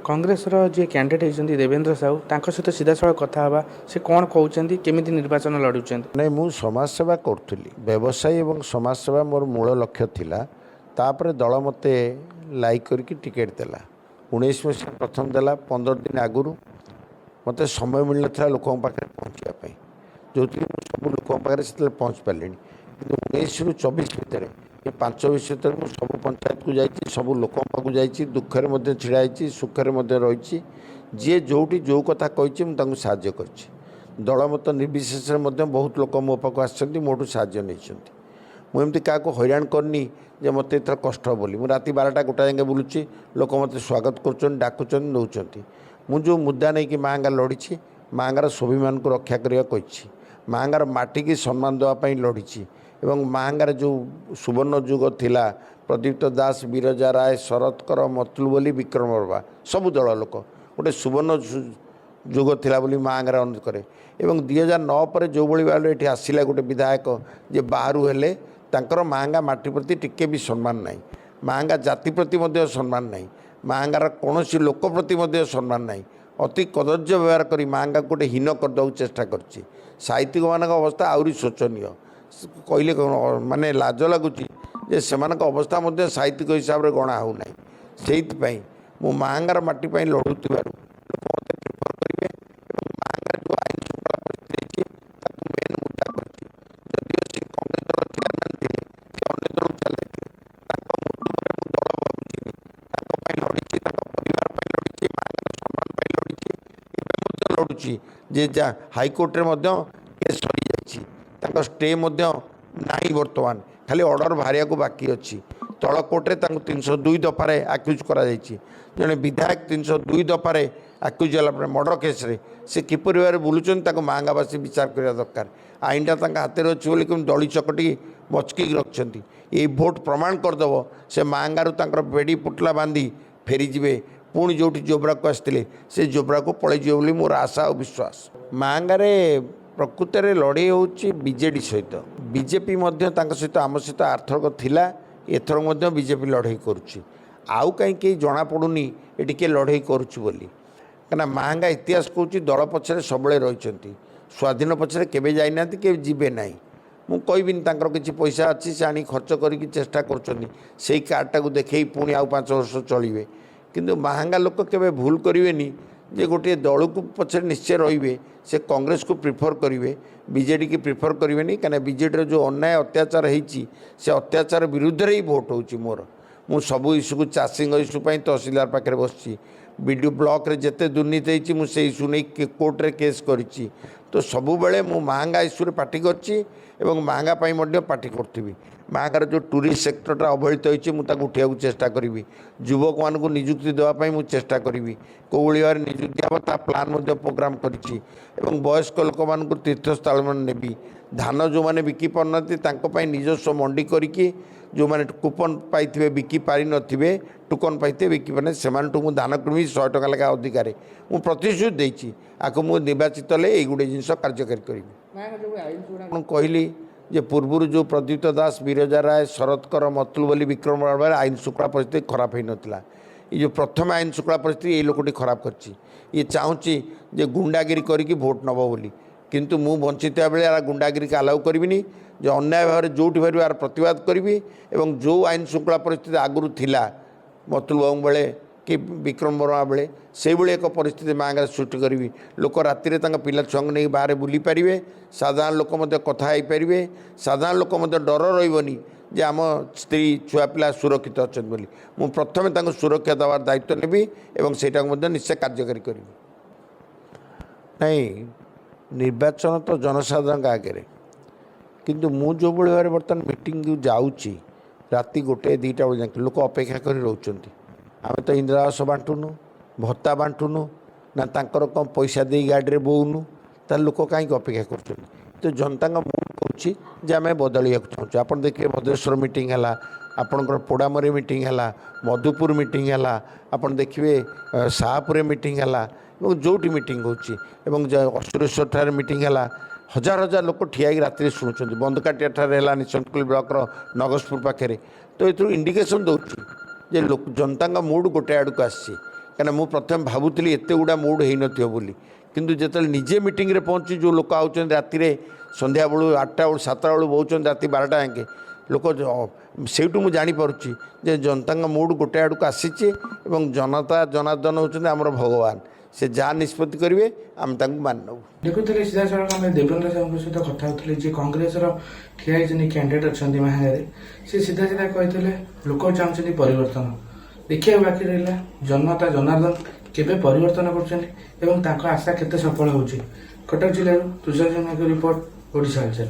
କଂଗ୍ରେସର ଯିଏ କ୍ୟାଣ୍ଡିଡେଟ୍ ହେଇଛନ୍ତି ଦେବେନ୍ଦ୍ର ସାହୁ ତାଙ୍କ ସହିତ ସିଧାସଳଖ କଥା ହେବା ସେ କ'ଣ କହୁଛନ୍ତି କେମିତି ନିର୍ବାଚନ ଲଢ଼ୁଛନ୍ତି। ନାଇଁ ମୁଁ ସମାଜସେବା କରୁଥିଲି ବ୍ୟବସାୟୀ ଏବଂ ସମାଜସେବା ମୋର ମୂଳ ଲକ୍ଷ୍ୟ ଥିଲା। ତାପରେ ଦଳ ମୋତେ ଲାଇକ୍ କରିକି ଟିକେଟ୍ ଦେଲା 19 ମସିହା ପ୍ରଥମ ଦେଲା 15 ଦିନ ଆଗରୁ ମୋତେ ସମୟ ମିଳିନଥିଲା ଲୋକଙ୍କ ପାଖରେ ପହଞ୍ଚିବା ପାଇଁ ଯେଉଁଥିରେ ମୁଁ ସବୁ ଲୋକଙ୍କ ପାଖରେ ସେତେବେଳେ ପହଞ୍ଚି ପାରିଲିଣି। କିନ୍ତୁ 19ରୁ 24 ଭିତରେ ଏ 5 ବର୍ଷ ଭିତରେ ମୁଁ ସବୁ ପଞ୍ଚାୟତକୁ ଯାଇଛି ସବୁ ଲୋକଙ୍କ ପାଖକୁ ଯାଇଛି ଦୁଃଖରେ ମଧ୍ୟ ଛିଡ଼ା ହେଇଛି ସୁଖରେ ମଧ୍ୟ ରହିଛି। ଯିଏ ଯେଉଁଠି ଯେଉଁ କଥା କହିଛି ମୁଁ ତାଙ୍କୁ ସାହାଯ୍ୟ କରିଛି। ଦଳ ମତ ନିର୍ବିଶେଷରେ ମଧ୍ୟ ବହୁତ ଲୋକ ମୋ ପାଖକୁ ଆସିଛନ୍ତି ମୋଠୁ ସାହାଯ୍ୟ ନେଇଛନ୍ତି। ମୁଁ ଏମିତି କାହାକୁ ହଇରାଣ କରିନି ଯେ ମୋତେ ଏଥର କଷ୍ଟ ହେବ ବୋଲି। ମୁଁ ରାତି 12ଟା 1ଟା ଯାଏଁ ବୁଲୁଛି ଲୋକ ମୋତେ ସ୍ୱାଗତ କରୁଛନ୍ତି ଡାକୁଛନ୍ତି ନେଉଛନ୍ତି। ମୁଁ ଯେଉଁ ମୁଦ୍ଦା ନେଇକି ମାଆଙ୍ଗା ଲଢ଼ିଛି ମାଆଙ୍ଗାର ସ୍ୱାଭିମାନକୁ ରକ୍ଷା କରିବାକୁ କହିଛି ମାଆଙ୍ଗାର ମାଟିକି ସମ୍ମାନ ଦେବା ପାଇଁ ଲଢ଼ିଛି ଏବଂ ମାଆଙ୍ଗାର ଯେଉଁ ସୁବର୍ଣ୍ଣ ଯୁଗ ଥିଲା ପ୍ରଦୀପ୍ତ ଦାସ ବିରଜା ରାୟ ଶରତକର ମତଲୁ ବୋଲି ବିକ୍ରମ ବର୍ମା ସବୁ ଦଳ ଲୋକ ଗୋଟେ ସୁବର୍ଣ୍ଣ ଯୁଗ ଥିଲା ବୋଲି ମାଆଙ୍ଗାରେ ଅନୁରୋଧ କରେ। ଏବଂ 2009 ପରେ ଯେଉଁଭଳି ଭାବରେ ଏଠି ଆସିଲା ଗୋଟେ ବିଧାୟକ ଯେ ବାହାରୁ ହେଲେ ତାଙ୍କର ମାଆଙ୍ଗା ମାଟି ପ୍ରତି ଟିକେ ବି ସମ୍ମାନ ନାହିଁ ମାଆଙ୍ଗା ଜାତି ପ୍ରତି ମଧ୍ୟ ସମ୍ମାନ ନାହିଁ ମାଆଙ୍ଗାର କୌଣସି ଲୋକ ପ୍ରତି ମଧ୍ୟ ସମ୍ମାନ ନାହିଁ। ଅତି କଦର୍ଯ୍ୟ ବ୍ୟବହାର କରି ମାଆଙ୍ଗାକୁ ଗୋଟେ ହୀନ କରିଦେବାକୁ ଚେଷ୍ଟା କରିଛି। ସାହିତ୍ୟିକମାନଙ୍କ ଅବସ୍ଥା ଆହୁରି ଶୋଚନୀୟ କହିଲେ ମାନେ ଲାଜ ଲାଗୁଛି ଯେ ସେମାନଙ୍କ ଅବସ୍ଥା ମଧ୍ୟ ସାହିତ୍ୟିକ ହିସାବରେ ଗଣା ହେଉନାହିଁ। ସେଇଥିପାଇଁ ମୁଁ ମାଆଙ୍ଗାର ମାଟି ପାଇଁ ଲଢ଼ୁଥିବାରୁ ଲୋକ ମୋତେ ପ୍ରିଫର କରିବେ ଏବଂ ମାଆଙ୍ଗାର ଯେଉଁ ଆଇନ ଶୃଙ୍ଖଳା ପରିସ୍ଥିତି ହେଇଛି ତାକୁ ମେନ୍ ମୁଦ୍ଦା କରିଛି। ଯଦିଓ ସେ କଂଗ୍ରେସ ଦଳ ଚେୟାରମ୍ୟାନ୍ ଥିଲେ ସେ ଅନ୍ୟ ଦଳକୁ ଚାଲିଥିଲେ ତାଙ୍କ ମୃତ୍ୟୁ ପରେ ମୁଁ ଦଳ ବୁଝିନି ତାଙ୍କ ପାଇଁ ଲଢ଼ିଛି ତାଙ୍କ ପରିବାର ପାଇଁ ଲଢ଼ିଛି ମାଆଙ୍ଗାର ସମ୍ମାନ ପାଇଁ ଲଢ଼ିଛି ଏବେ ମଧ୍ୟ ଲଢ଼ୁଛି ଯେ ହାଇକୋର୍ଟରେ ମଧ୍ୟ କେସ୍ ସରିଯାଇଛି ତାଙ୍କ ଷ୍ଟେ ମଧ୍ୟ ନାହିଁ ବର୍ତ୍ତମାନ ଖାଲି ଅର୍ଡ଼ର ବାହାରିବାକୁ ବାକି ଅଛି। ତଳ କୋର୍ଟରେ ତାଙ୍କୁ 302 ଦଫାରେ ଆକ୍ୟୁଜ୍ କରାଯାଇଛି। ଜଣେ ବିଧାୟକ 302 ଦଫାରେ ଆକ୍ୟୁଜ୍ ହେଲା ପରେ ମର୍ଡ଼ର କେସ୍ରେ ସେ କିପରି ଭାବରେ ବୁଲୁଛନ୍ତି ତାକୁ ମାଆଙ୍ଗାବାସୀ ବିଚାର କରିବା ଦରକାର। ଆଇନଟା ତାଙ୍କ ହାତରେ ଅଛି ବୋଲି କେମିତି ଦଳି ଚକଟି ମଚକିକି ରଖିଛନ୍ତି। ଏଇ ଭୋଟ୍ ପ୍ରମାଣ କରିଦେବ ସେ ମାଆଙ୍ଗାରୁ ତାଙ୍କର ବେଡ଼ି ପୁଟଲା ବାନ୍ଧି ଫେରିଯିବେ ପୁଣି ଯେଉଁଠି ଜୋବ୍ରାକୁ ଆସିଥିଲେ ସେ ଜୋବ୍ରାକୁ ପଳେଇଯିବେ ବୋଲି ମୋର ଆଶା ଓ ବିଶ୍ୱାସ। ମାଆଙ୍ଗାରେ ପ୍ରକୃତରେ ଲଢ଼େଇ ହେଉଛି ବିଜେଡ଼ି ସହିତ ବିଜେପି ମଧ୍ୟ ତାଙ୍କ ସହିତ ଆମ ସହିତ ଆର୍ଥକ ଥିଲା ଏଥର ମଧ୍ୟ ବିଜେପି ଲଢ଼େଇ କରୁଛି। ଆଉ କାହିଁ କେହି ଜଣାପଡ଼ୁନି ଏଠି କିଏ ଲଢ଼େଇ କରୁଛି ବୋଲି କାହିଁକିନା ମାଆଙ୍ଗା ଇତିହାସ କହୁଛି ଦଳ ପଛରେ ସବୁବେଳେ ରହିଛନ୍ତି ସ୍ୱାଧୀନ ପଛରେ କେବେ ଯାଇନାହାନ୍ତି କେବେ ଯିବେ ନାହିଁ। ମୁଁ କହିବିନି ତାଙ୍କର କିଛି ପଇସା ଅଛି ସେ ଆଣି ଖର୍ଚ୍ଚ କରିକି ଚେଷ୍ଟା କରୁଛନ୍ତି ସେଇ କାର୍ଡ଼ଟାକୁ ଦେଖେଇ ପୁଣି ଆଉ 5 ବର୍ଷ ଚଳିବେ। କିନ୍ତୁ ମାଆଙ୍ଗା ଲୋକ କେବେ ଭୁଲ କରିବେନି ଯେ ଗୋଟିଏ ଦଳକୁ ପଛରେ ନିଶ୍ଚୟ ରହିବେ ସେ କଂଗ୍ରେସକୁ ପ୍ରିଫର କରିବେ ବିଜେଡ଼ିକି ପ୍ରିଫର କରିବେନି କାହିଁକିନା ବିଜେଡ଼ିର ଯେଉଁ ଅନ୍ୟାୟ ଅତ୍ୟାଚାର ହେଇଛି ସେ ଅତ୍ୟାଚାର ବିରୁଦ୍ଧରେ ହିଁ ଭୋଟ୍ ହେଉଛି ମୋର। ମୁଁ ସବୁ ଇସ୍ୟୁକୁ ଚାଷୀଙ୍କ ଇସ୍ୟୁ ପାଇଁ ତହସିଲଦାର ପାଖରେ ବସିଛି ବିଡ଼ିଓ ବ୍ଲକରେ ଯେତେ ଦୁର୍ନୀତି ହେଇଛି ମୁଁ ସେ ଇସ୍ୟୁ ନେଇ କୋର୍ଟରେ କେସ୍ କରିଛି। ତ ସବୁବେଳେ ମୁଁ ମାଆଙ୍ଗା ଇସ୍ୟୁରେ ପାର୍ଟି କରିଛି ଏବଂ ମାଆଙ୍ଗା ପାଇଁ ମଧ୍ୟ ପାର୍ଟି କରୁଥିବି। ମାଆଙ୍ଗାର ଯେଉଁ ଟୁରିଷ୍ଟ ସେକ୍ଟରଟା ଅବହେଳିତ ହୋଇଛି ମୁଁ ତାକୁ ଉଠାଇବାକୁ ଚେଷ୍ଟା କରିବି ଯୁବକମାନଙ୍କୁ ନିଯୁକ୍ତି ଦେବା ପାଇଁ ମୁଁ ଚେଷ୍ଟା କରିବି କେଉଁଭଳି ଭାବରେ ନିଯୁକ୍ତି ହେବ ତା ପ୍ଲାନ୍ ମଧ୍ୟ ପ୍ରୋଗ୍ରାମ କରିଛି ଏବଂ ବୟସ୍କ ଲୋକମାନଙ୍କୁ ତୀର୍ଥସ୍ଥଳ ନେବି। ଧାନ ଯେଉଁମାନେ ବିକି ପାରୁନାହାନ୍ତି ତାଙ୍କ ପାଇଁ ନିଜସ୍ୱ ମଣ୍ଡି କରିକି ଯେଉଁମାନେ କୁପନ୍ ପାଇଥିବେ ବିକି ପାରିନଥିବେ ଟୋକନ୍ ପାଇଥିବେ ବିକି ପାରିବେ ସେମାନଠୁ ମୁଁ ଧାନ କିଣିବି 100 ଟଙ୍କା ଲେଖା ଅଧିକାରେ ମୁଁ ପ୍ରତିଶ୍ରୁତି ଦେଇଛି ଆକୁ ମୁଁ ନିର୍ବାଚିତ ହେଲେ ଏଇ ଗୋଟେ ଜିନିଷ କାର୍ଯ୍ୟକାରୀ କରିବି। ମୁଁ କହିଲି ଯେ ପୂର୍ବରୁ ଯେଉଁ ପ୍ରଦୀପ୍ତ ଦାସ ବିରଜା ରାୟ ଶରତକର ମତଲୁ ବୋଲି ବିକ୍ରମ ବର୍ମାରେ ଆଇନ ଶୃଙ୍ଖଳା ପରିସ୍ଥିତି ଖରାପ ହୋଇନଥିଲା। ଏ ଯେଉଁ ପ୍ରଥମେ ଆଇନ ଶୃଙ୍ଖଳା ପରିସ୍ଥିତି ଏଇ ଲୋକଟି ଖରାପ କରିଛି। ଇଏ ଚାହୁଁଛି ଯେ ଗୁଣ୍ଡାଗିରି କରିକି ଭୋଟ୍ ନେବ ବୋଲି କିନ୍ତୁ ମୁଁ ବଞ୍ଚିଥିବା ବେଳେ ଏହାର ଗୁଣ୍ଡାଗିରିକି ଆଲାଉ କରିବିନି ଯେ ଅନ୍ୟାୟ ଭାବରେ ଯେଉଁଠି ପାରିବ ଏହାର ପ୍ରତିବାଦ କରିବି ଏବଂ ଯେଉଁ ଆଇନ ଶୃଙ୍ଖଳା ପରିସ୍ଥିତି ଆଗରୁ ଥିଲା ମତଲୁ ବାବୁଙ୍କ ବେଳେ କି ବିକ୍ରମ ବର୍ମା ବେଳେ ସେଇଭଳି ଏକ ପରିସ୍ଥିତି ମାଆଙ୍ଗାରେ ସୃଷ୍ଟି କରିବି। ଲୋକ ରାତିରେ ତାଙ୍କ ପିଲା ଛୁଆଙ୍କୁ ନେଇ ବାହାରେ ବୁଲି ପାରିବେ ସାଧାରଣ ଲୋକ ମଧ୍ୟ କଥା ହେଇପାରିବେ ସାଧାରଣ ଲୋକ ମଧ୍ୟ ଡର ରହିବନି ଯେ ଆମ ସ୍ତ୍ରୀ ଛୁଆ ପିଲା ସୁରକ୍ଷିତ ଅଛନ୍ତି ବୋଲି। ମୁଁ ପ୍ରଥମେ ତାଙ୍କୁ ସୁରକ୍ଷା ଦେବାର ଦାୟିତ୍ୱ ନେବି ଏବଂ ସେଇଟାକୁ ମଧ୍ୟ ନିଶ୍ଚୟ କାର୍ଯ୍ୟକାରୀ କରିବି। ନାଇଁ ନିର୍ବାଚନ ତ ଜନସାଧାରଣଙ୍କ ଆଗରେ କିନ୍ତୁ ମୁଁ ଯେଉଁଭଳି ଭାବରେ ବର୍ତ୍ତମାନ ମିଟିଂକୁ ଯାଉଛି ରାତି 1 2ଟା ବେଳେ ଯାଇକି ଲୋକ ଅପେକ୍ଷା କରି ରହୁଛନ୍ତି। ଆମେ ତ ଇନ୍ଦିରା ଆବାସ ବାଣ୍ଟୁନୁ ଭତ୍ତା ବାଣ୍ଟୁନୁ ନା ତାଙ୍କର କ'ଣ ପଇସା ଦେଇ ଗାଡ଼ିରେ ବୋଉନୁ ତାହେଲେ ଲୋକ କାହିଁକି ଅପେକ୍ଷା କରୁଛନ୍ତି। ତ ଜନତାଙ୍କ ମୁଡ୍ କରୁଛି ଯେ ଆମେ ବଦଳିବାକୁ ଚାହୁଁଛୁ। ଆପଣ ଦେଖିବେ ଭଦ୍ରେଶ୍ୱର ମିଟିଂ ହେଲା ଆପଣଙ୍କର ପୋଡ଼ାମରି ମିଟିଂ ହେଲା ମଧୁପୁର ମିଟିଂ ହେଲା ଆପଣ ଦେଖିବେ ଶାହପୁରରେ ମିଟିଂ ହେଲା ଏବଂ ଯେଉଁଠି ମିଟିଂ ହେଉଛି ଏବଂ ଅସୁରେଶ୍ୱରଠାରେ ମିଟିଂ ହେଲା ହଜାର ହଜାର ଲୋକ ଠିଆ ହେଇକି ରାତିରେ ଶୁଣୁଛନ୍ତି। ବନ୍ଦକାଟିଆଠାରେ ହେଲା ନିଶଙ୍କଲ ବ୍ଲକର ନଗସପୁର ପାଖରେ। ତ ଏଥିରୁ ଇଣ୍ଡିକେସନ୍ ଦେଉଛି ଯେ ଜନତାଙ୍କ ମୁଡ୍ ଗୋଟେ ଆଡ଼କୁ ଆସିଛି କାହିଁକିନା ମୁଁ ପ୍ରଥମେ ଭାବୁଥିଲି ଏତେ ଗୁଡ଼ା ମୁଡ୍ ହେଇନଥିବ ବୋଲି, କିନ୍ତୁ ଯେତେବେଳେ ନିଜେ ମିଟିଂରେ ପହଞ୍ଚି ଯେଉଁ ଲୋକ ଆଉଛନ୍ତି ରାତିରେ ସନ୍ଧ୍ୟାବେଳୁ 8ଟା ବେଳୁ 7ଟା ବେଳୁ ବଉଛନ୍ତି ରାତି 12ଟା ଯାକେ ଲୋକ ସେଇଠୁ ମୁଁ ଜାଣିପାରୁଛି ଯେ ଜନତାଙ୍କ ମୁଡ୍ ଗୋଟେ ଆଡ଼କୁ ଆସିଛି ଏବଂ ଜନତା ଜନାର୍ଦ୍ଦନ ହେଉଛନ୍ତି ଆମର ଭଗବାନ। ସେ ଯାହା ନିଷ୍ପତ୍ତି କରିବେ ଆମେ ତାଙ୍କୁ ମାନି ନେବୁ। ଦେଖୁଥିଲେ ସିଧାସଳଖ ଆମେ ଦେବେନ୍ଦ୍ର ସାହୁଙ୍କ ସହିତ କଥା ହେଉଥିଲେ, ଯିଏ କଂଗ୍ରେସର ଠିଆ ହେଇଛନ୍ତି କ୍ୟାଣ୍ଡିଡେଟ୍ ଅଛନ୍ତି ମାହାଙ୍ଗାରେ। ସେ ସିଧା କହିଥିଲେ ଲୋକ ଚାହୁଁଛନ୍ତି ପରିବର୍ତ୍ତନ। ଦେଖିବାକୁ ବାକି ରହିଲା ଜନତା ଜନାର୍ଦ୍ଦନ କେବେ ପରିବର୍ତ୍ତନ କରୁଛନ୍ତି ଏବଂ ତାଙ୍କ ଆଶା କେତେ ସଫଳ ହେଉଛି। କଟକ ଜିଲ୍ଲାରୁ ତୁଷାର ଜେନାଙ୍କ ରିପୋର୍ଟ, ଓଡ଼ିଶା ହାଲଚାଲ।